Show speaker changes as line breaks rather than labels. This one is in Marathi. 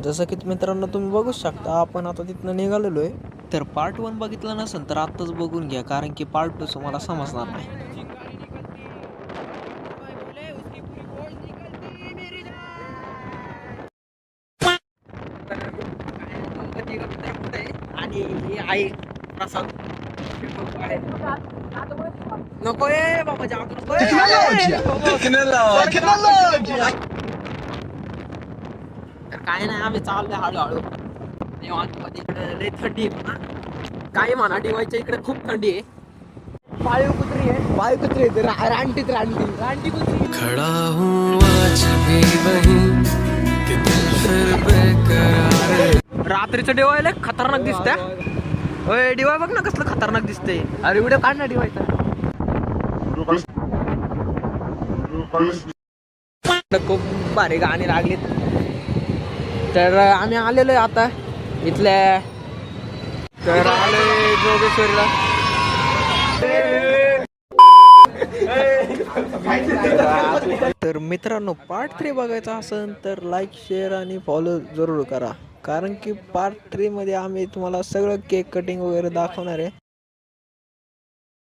जसं की मित्रांनो तुम्ही बघू शकता आपण आता तिथनं निघालेलो आहे. तर पार्ट 1 बघितलं नसेल तर आत्ताच बघून घ्या, कारण की पार्ट 2 तुम्हाला समजणार नाही. आणि आई प्रसाद नको बाबा जागरूक तर काय नाही, आम्ही चाललोय हळूहळू. इकडे लय थंडी आहे ना, काय म्हणा डिवायच्या इकडे खूप थंडी आहे. पाळीव कुत्री आहे, पाळीव कुत्री आहे, रानटीत रानटी रानटी कुत्री. खडा हूँ आज भी वहीं कि दिल फिर बेकरार है. रात्रीचं डिवायला खतरनाक दिसतंय. ओय डिवाय बघ ना कसलं खतरनाक दिसतंय. अरे व्हिडिओ काढ ना डिवायचा. खूप भारी गाणी लागलीत. तर आम्ही आलेलो आहे आता इथल्या, तर आलोय जोगेश्वरीला. तर मित्रांनो पार्ट 3 बघायचा असेल तर लाईक शेअर आणि फॉलो जरूर करा, कारण की पार्ट 3 मध्ये आम्ही तुम्हाला सगळं केक कटिंग वगैरे दाखवणार आहे.